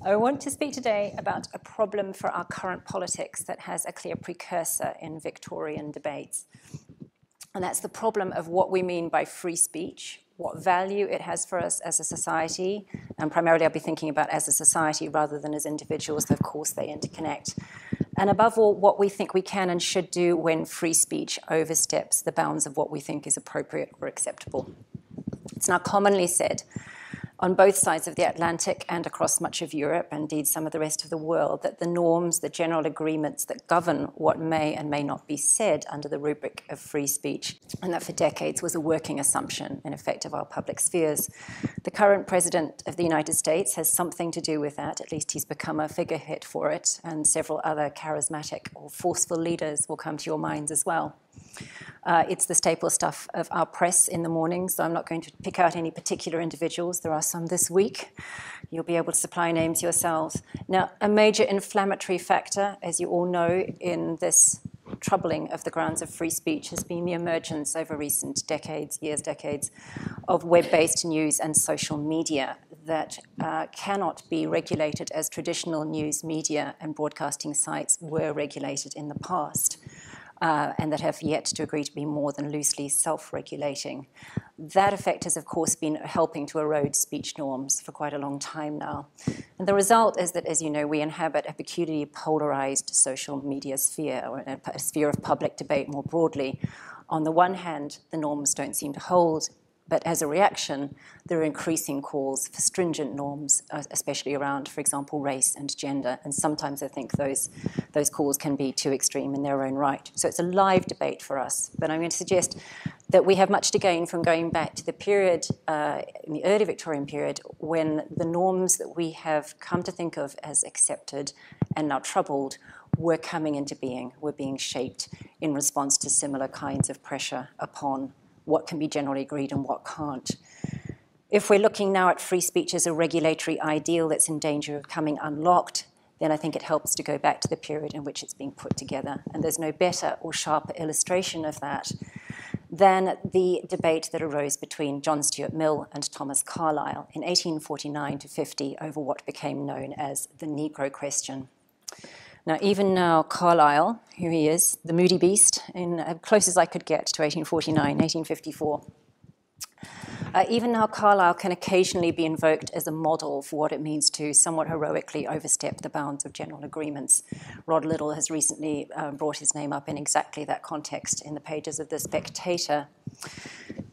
I want to speak today about a problem for our current politics that has a clear precursor in Victorian debates. And that's the problem of what we mean by free speech, what value it has for us as a society, and primarily I'll be thinking about as a society rather than as individuals, though of course they interconnect. And above all, what we think we can and should do when free speech oversteps the bounds of what we think is appropriate or acceptable. It's now commonly said on both sides of the Atlantic and across much of Europe, and indeed some of the rest of the world, that the norms, the general agreements that govern what may and may not be said under the rubric of free speech, and that for decades was a working assumption, in effect, of our public spheres. The current president of the United States has something to do with that, at least he's become a figurehead for it, and several other charismatic or forceful leaders will come to your minds as well. It's the staple stuff of our press in the morning, so I'm not going to pick out any particular individuals. There are some this week. You'll be able to supply names yourselves. Now, a major inflammatory factor, as you all know, in this troubling of the grounds of free speech has been the emergence over recent decades, of web-based news and social media that cannot be regulated as traditional news media and broadcasting sites were regulated in the past. And that have yet to agree to be more than loosely self-regulating. That effect has, of course, been helping to erode speech norms for quite a long time now. And the result is that, as you know, we inhabit a peculiarly polarized social media sphere, or a sphere of public debate more broadly. On the one hand, the norms don't seem to hold, but as a reaction, there are increasing calls for stringent norms, especially around, for example, race and gender. And sometimes I think those calls can be too extreme in their own right. So it's a live debate for us. But I'm going to suggest that we have much to gain from going back to the period, in the early Victorian period, when the norms that we have come to think of as accepted and now troubled were coming into being, were being shaped in response to similar kinds of pressure upon what can be generally agreed and what can't. If we're looking now at free speech as a regulatory ideal that's in danger of coming unlocked, then I think it helps to go back to the period in which it's being put together. And there's no better or sharper illustration of that than the debate that arose between John Stuart Mill and Thomas Carlyle in 1849 to 50 over what became known as the Negro question. Now, even now, Carlyle, here he is, the moody beast, as close as I could get to 1849, 1854. Even now, Carlyle can occasionally be invoked as a model for what it means to somewhat heroically overstep the bounds of general agreements. Rod Liddell has recently brought his name up in exactly that context in the pages of The Spectator.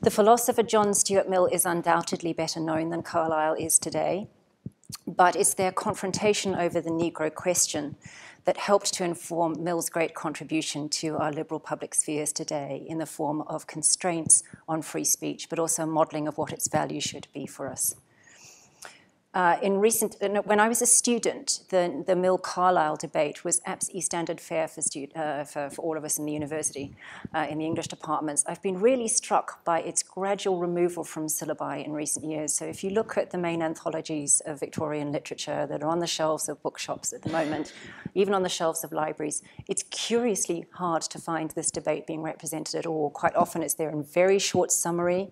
The philosopher John Stuart Mill is undoubtedly better known than Carlyle is today, but it's their confrontation over the Negro question that helped to inform Mill's great contribution to our liberal public spheres today in the form of constraints on free speech, but also modelling of what its value should be for us. When I was a student, the Mill-Carlyle debate was absolutely standard fare for all of us in the university, in the English departments. I've been really struck by its gradual removal from syllabi in recent years. So if you look at the main anthologies of Victorian literature that are on the shelves of bookshops at the moment, even on the shelves of libraries, it's curiously hard to find this debate being represented at all. Quite often it's there in very short summary.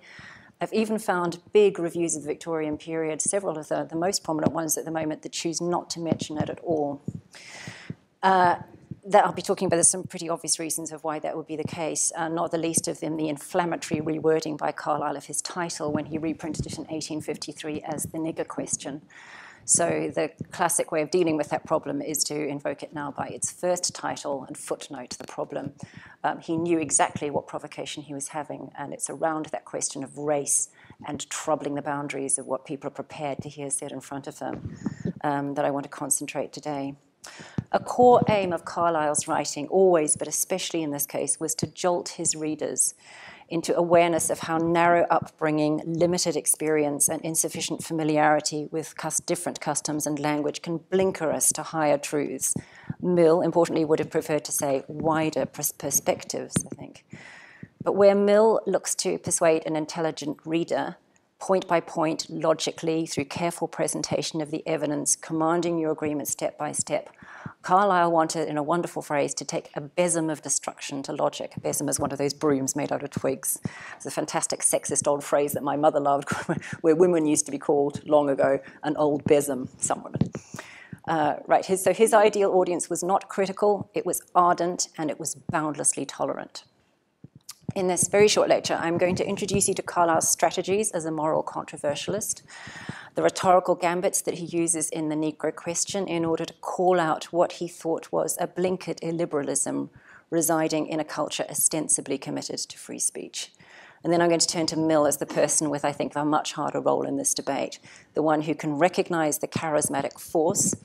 I've even found big reviews of the Victorian period, several of the most prominent ones at the moment, that choose not to mention it at all. That I'll be talking about, there's some pretty obvious reasons of why that would be the case, not the least of them the inflammatory rewording by Carlyle of his title when he reprinted it in 1853 as the nigger question. So the classic way of dealing with that problem is to invoke it now by its first title and footnote the problem. He knew exactly what provocation he was having, and it's around that question of race and troubling the boundaries of what people are prepared to hear said in front of them that I want to concentrate today. A core aim of Carlyle's writing, always, but especially in this case, was to jolt his readers into awareness of how narrow upbringing, limited experience, and insufficient familiarity with different customs and language can blinker us to higher truths. Mill, importantly, would have preferred to say wider perspectives, I think. But where Mill looks to persuade an intelligent reader, point by point, logically, through careful presentation of the evidence, commanding your agreement step by step, Carlyle wanted, in a wonderful phrase, to take a besom of destruction to logic. A besom is one of those brooms made out of twigs. It's a fantastic sexist old phrase that my mother loved, where women used to be called, long ago, an old besom, some women. So his ideal audience was not critical, it was ardent, and it was boundlessly tolerant. In this very short lecture, I'm going to introduce you to Carlyle's strategies as a moral controversialist, the rhetorical gambits that he uses in the Negro question in order to call out what he thought was a blinkered illiberalism residing in a culture ostensibly committed to free speech. And then I'm going to turn to Mill as the person with, I think, a much harder role in this debate, the one who can recognize the charismatic force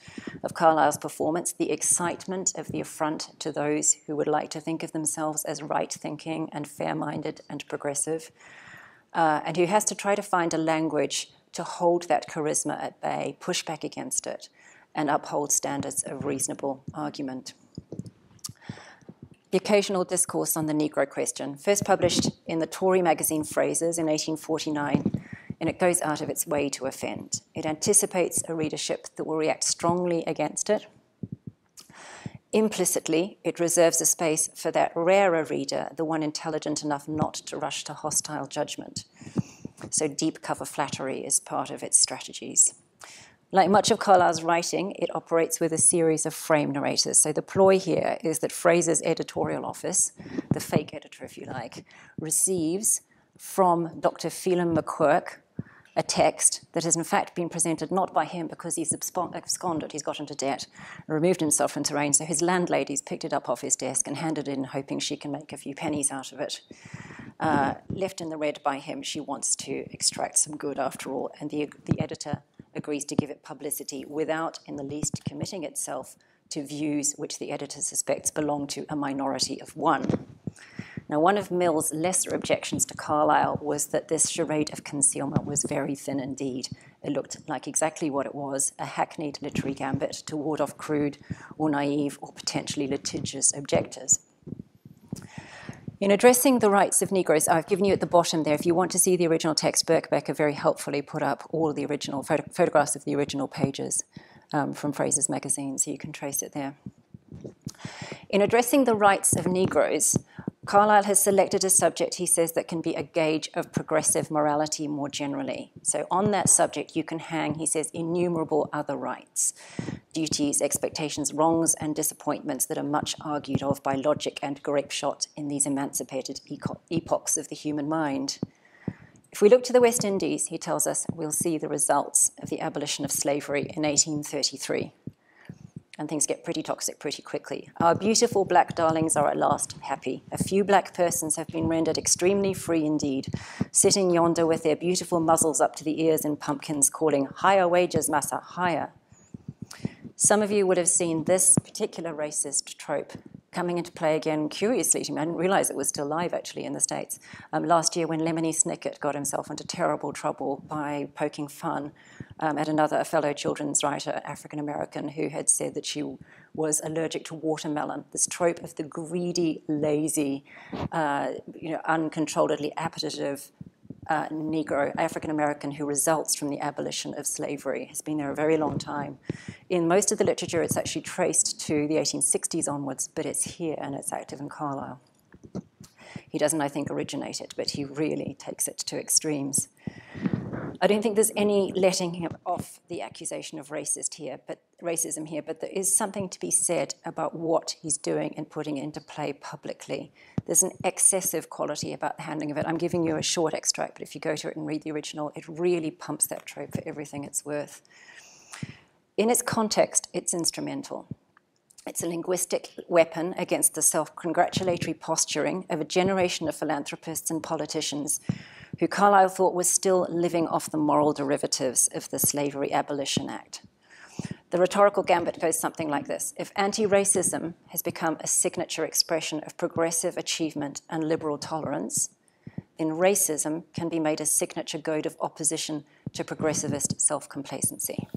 of Carlyle's performance, the excitement of the affront to those who would like to think of themselves as right-thinking and fair-minded and progressive, and who has to try to find a language to hold that charisma at bay, push back against it, and uphold standards of reasonable argument. The Occasional Discourse on the Negro Question, first published in the Tory magazine Phrases in 1849, and it goes out of its way to offend. It anticipates a readership that will react strongly against it. Implicitly, it reserves a space for that rarer reader, the one intelligent enough not to rush to hostile judgment. So deep cover flattery is part of its strategies. Like much of Carlyle's writing, it operates with a series of frame narrators. So the ploy here is that Fraser's editorial office, the fake editor if you like, receives from Dr. Phelim McQuirk a text that has in fact been presented not by him because he's absconded, he's got into debt, removed himself from terrain, so his landlady's picked it up off his desk and handed it in hoping she can make a few pennies out of it. Left in the red by him, she wants to extract some good after all, and the editor agrees to give it publicity without in the least committing itself to views which the editor suspects belong to a minority of one. Now, one of Mill's lesser objections to Carlyle was that this charade of concealment was very thin indeed. It looked like exactly what it was, a hackneyed literary gambit to ward off crude or naive or potentially litigious objectors. In addressing the rights of Negroes, I've given you at the bottom there, if you want to see the original text, Birkbecker very helpfully put up all the original photographs of the original pages from Fraser's magazine, so you can trace it there. In addressing the rights of Negroes, Carlyle has selected a subject, he says, that can be a gauge of progressive morality more generally. So on that subject, you can hang, he says, innumerable other rights, duties, expectations, wrongs, and disappointments that are much argued of by logic and grapeshot in these emancipated epochs of the human mind. If we look to the West Indies, he tells us, we'll see the results of the abolition of slavery in 1833. And things get pretty toxic pretty quickly. Our beautiful black darlings are at last happy. A few black persons have been rendered extremely free indeed, sitting yonder with their beautiful muzzles up to the ears in pumpkins, calling, "Higher wages, massa, higher." Some of you would have seen this particular racist trope coming into play again curiously to me. I didn't realize it was still live actually in the States. Last year when Lemony Snicket got himself into terrible trouble by poking fun at a fellow children's writer, African-American, who had said that she was allergic to watermelon. This trope of the greedy, lazy, uncontrolledly appetitive Negro, African-American, who results from the abolition of slavery, has been there a very long time. In most of the literature, it's actually traced to the 1860s onwards, but it's here and it's active in Carlyle. He doesn't, I think, originate it, but he really takes it to extremes. I don't think there's any letting him off the accusation of racism here, but there is something to be said about what he's doing and putting into play publicly. There's an excessive quality about the handling of it. I'm giving you a short extract, but if you go to it and read the original, it really pumps that trope for everything it's worth. In its context, it's instrumental. It's a linguistic weapon against the self-congratulatory posturing of a generation of philanthropists and politicians who Carlyle thought was still living off the moral derivatives of the Slavery Abolition Act. The rhetorical gambit goes something like this. If anti-racism has become a signature expression of progressive achievement and liberal tolerance, then racism can be made a signature goad of opposition to progressivist self-complacency.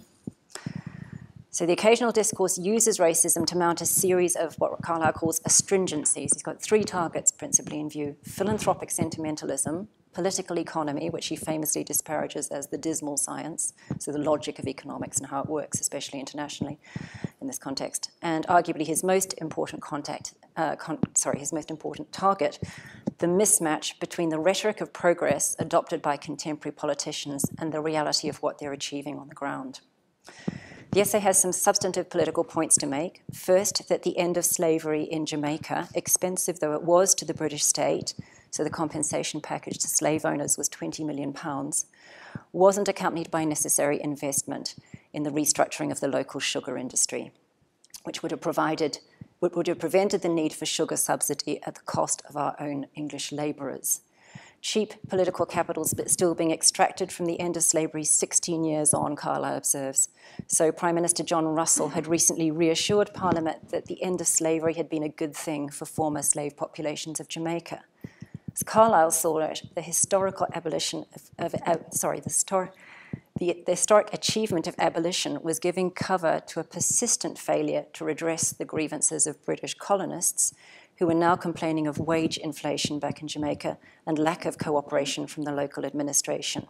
So the Occasional Discourse uses racism to mount a series of what Carlyle calls astringencies. He's got three targets principally in view: philanthropic sentimentalism, political economy, which he famously disparages as the dismal science, so the logic of economics and how it works, especially internationally in this context, and arguably his most important his most important target, the mismatch between the rhetoric of progress adopted by contemporary politicians and the reality of what they're achieving on the ground. The essay has some substantive political points to make. First, that the end of slavery in Jamaica, expensive though it was to the British state, so the compensation package to slave owners was £20 million, wasn't accompanied by necessary investment in the restructuring of the local sugar industry, which would have prevented the need for sugar subsidy at the cost of our own English labourers. Cheap political capitals but still being extracted from the end of slavery 16 years on, Carlyle observes. So Prime Minister John Russell had recently reassured Parliament that the end of slavery had been a good thing for former slave populations of Jamaica. As Carlyle saw it, the historic achievement of abolition was giving cover to a persistent failure to redress the grievances of British colonists who were now complaining of wage inflation back in Jamaica and lack of cooperation from the local administration.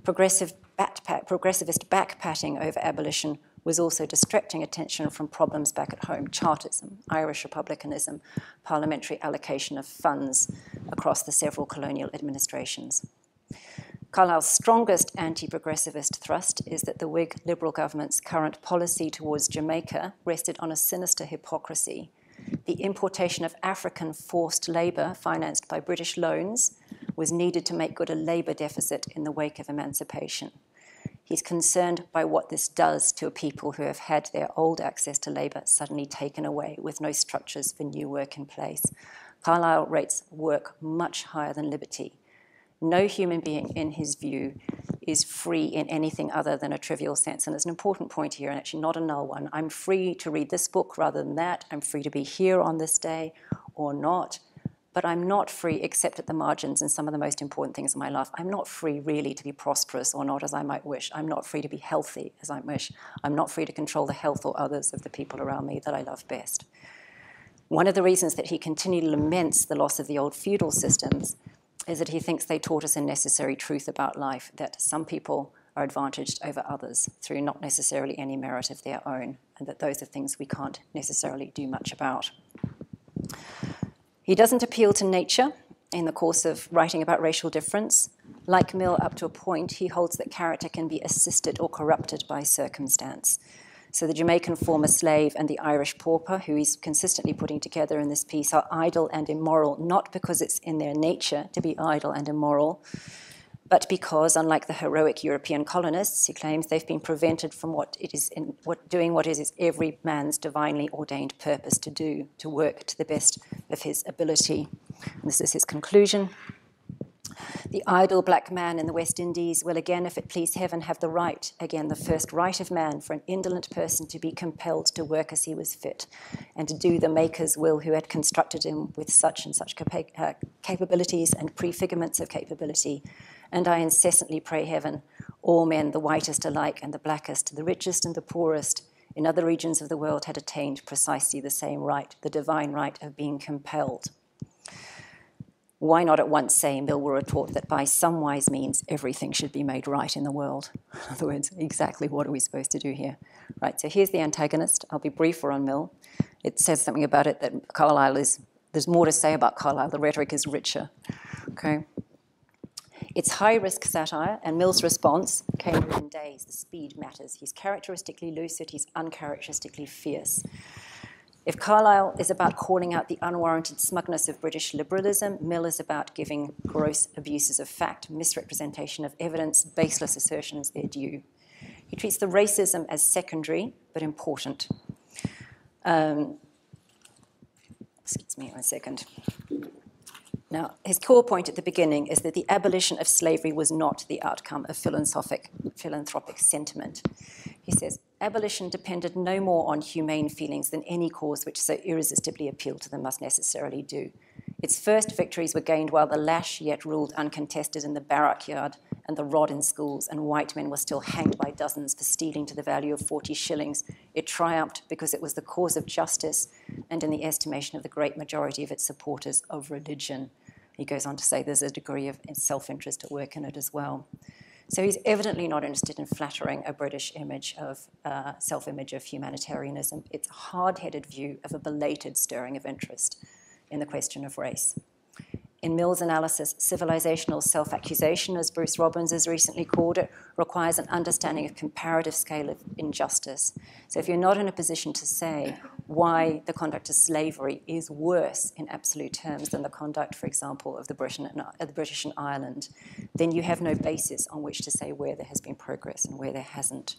Progressivist backpatting over abolition was also distracting attention from problems back at home: Chartism, Irish republicanism, parliamentary allocation of funds across the several colonial administrations. Carlyle's strongest anti-progressivist thrust is that the Whig Liberal government's current policy towards Jamaica rested on a sinister hypocrisy. The importation of African forced labour financed by British loans was needed to make good a labour deficit in the wake of emancipation. He's concerned by what this does to a people who have had their old access to labour suddenly taken away with no structures for new work in place. Carlyle rates work much higher than liberty. No human being, in his view, is free in anything other than a trivial sense. And there's an important point here, and actually not a null one. I'm free to read this book rather than that. I'm free to be here on this day or not. But I'm not free except at the margins in some of the most important things in my life. I'm not free really to be prosperous or not as I might wish. I'm not free to be healthy as I wish. I'm not free to control the health or others of the people around me that I love best. One of the reasons that he continually laments the loss of the old feudal systems is that he thinks they taught us a necessary truth about life, that some people are advantaged over others through not necessarily any merit of their own, and that those are things we can't necessarily do much about. He doesn't appeal to nature in the course of writing about racial difference. Like Mill, up to a point, he holds that character can be assisted or corrupted by circumstance. So the Jamaican former slave and the Irish pauper, who he's consistently putting together in this piece, are idle and immoral, not because it's in their nature to be idle and immoral, but because, unlike the heroic European colonists, he claims they've been prevented from doing what it is every man's divinely ordained purpose to do, to work to the best of his ability. And this is his conclusion. The idle black man in the West Indies will again, if it please heaven, have the right, again the first right of man, for an indolent person to be compelled to work as he was fit, and to do the Maker's will who had constructed him with such and such capabilities and prefigurements of capability. And I incessantly pray heaven, all men, the whitest alike and the blackest, the richest and the poorest, in other regions of the world had attained precisely the same right, the divine right of being compelled. Why not at once say, Mill will retort, that by some wise means everything should be made right in the world? In other words, exactly what are we supposed to do here? Right, so here's the antagonist. I'll be briefer on Mill. It says something about it that there's more to say about Carlyle. The rhetoric is richer, okay? It's high-risk satire, and Mill's response came within days. The speed matters. He's characteristically lucid. He's uncharacteristically fierce. If Carlyle is about calling out the unwarranted smugness of British liberalism, Mill is about giving gross abuses of fact, misrepresentation of evidence, baseless assertions their due. He treats the racism as secondary but important. Excuse me 1 second. Now, his core point at the beginning is that the abolition of slavery was not the outcome of philanthropic sentiment. He says, abolition depended no more on humane feelings than any cause which so irresistibly appealed to them must necessarily do. Its first victories were gained while the lash yet ruled uncontested in the barrack yard and the rod in schools, and white men were still hanged by dozens for stealing to the value of 40 shillings. It triumphed because it was the cause of justice and, in the estimation of the great majority of its supporters, of religion. He goes on to say there's a degree of self-interest at work in it as well. So he's evidently not interested in flattering a British image of self-image of humanitarianism. It's a hard-headed view of a belated stirring of interest in the question of race. In Mill's analysis, civilizational self-accusation, as Bruce Robbins has recently called it, requires an understanding of comparative scale of injustice. So if you're not in a position to say why the conduct of slavery is worse in absolute terms than the conduct, for example, of the British in Ireland, then you have no basis on which to say where there has been progress and where there hasn't.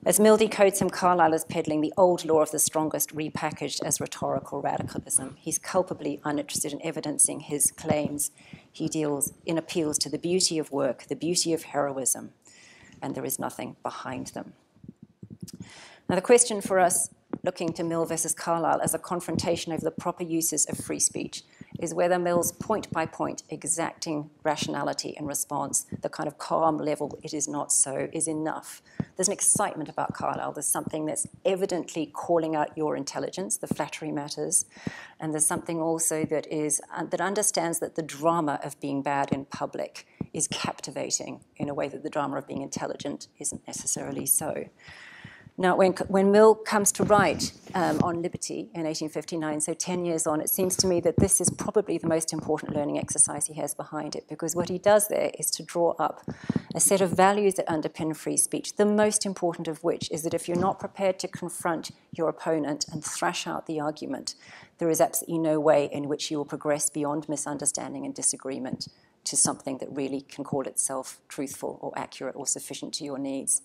As Mill decodes him, Carlyle is peddling the old law of the strongest repackaged as rhetorical radicalism. He's culpably uninterested in evidencing his claims. He deals in appeals to the beauty of work, the beauty of heroism, and there is nothing behind them. Now, the question for us, looking to Mill versus Carlyle as a confrontation over the proper uses of free speech, is whether Mill's point-by-point exacting rationality in response, the kind of calm level, it is not so, is enough. There's an excitement about Carlyle. There's something that's evidently calling out your intelligence, the flattery matters, and there's something also that understands that the drama of being bad in public is captivating in a way that the drama of being intelligent isn't necessarily so. Now, when Mill comes to write on liberty in 1859, so 10 years on, it seems to me that this is probably the most important learning exercise he has behind it, because what he does there is to draw up a set of values that underpin free speech, the most important of which is that if you're not prepared to confront your opponent and thrash out the argument, there is absolutely no way in which you will progress beyond misunderstanding and disagreement to something that really can call itself truthful or accurate or sufficient to your needs.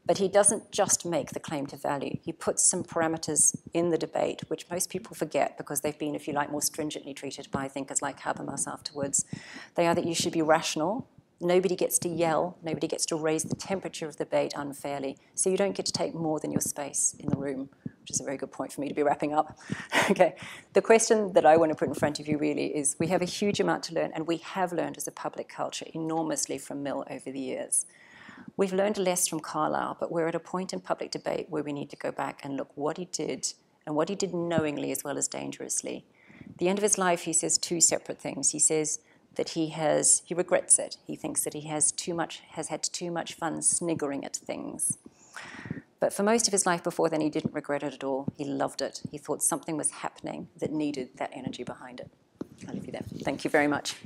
But he doesn't just make the claim to value. He puts some parameters in the debate, which most people forget because they've been, if you like, more stringently treated by thinkers like Habermas afterwards. They are that you should be rational. Nobody gets to yell. Nobody gets to raise the temperature of the debate unfairly. So you don't get to take more than your space in the room, which is a very good point for me to be wrapping up. Okay. The question that I want to put in front of you really is we have a huge amount to learn, and we have learned as a public culture enormously from Mill over the years. We've learned less from Carlyle, but we're at a point in public debate where we need to go back and look what he did, and what he did knowingly as well as dangerously. At the end of his life, he says two separate things. He says that he regrets it. He thinks that he has had too much fun sniggering at things. But for most of his life before then, he didn't regret it at all. He loved it. He thought something was happening that needed that energy behind it. I'll leave you there. Thank you very much.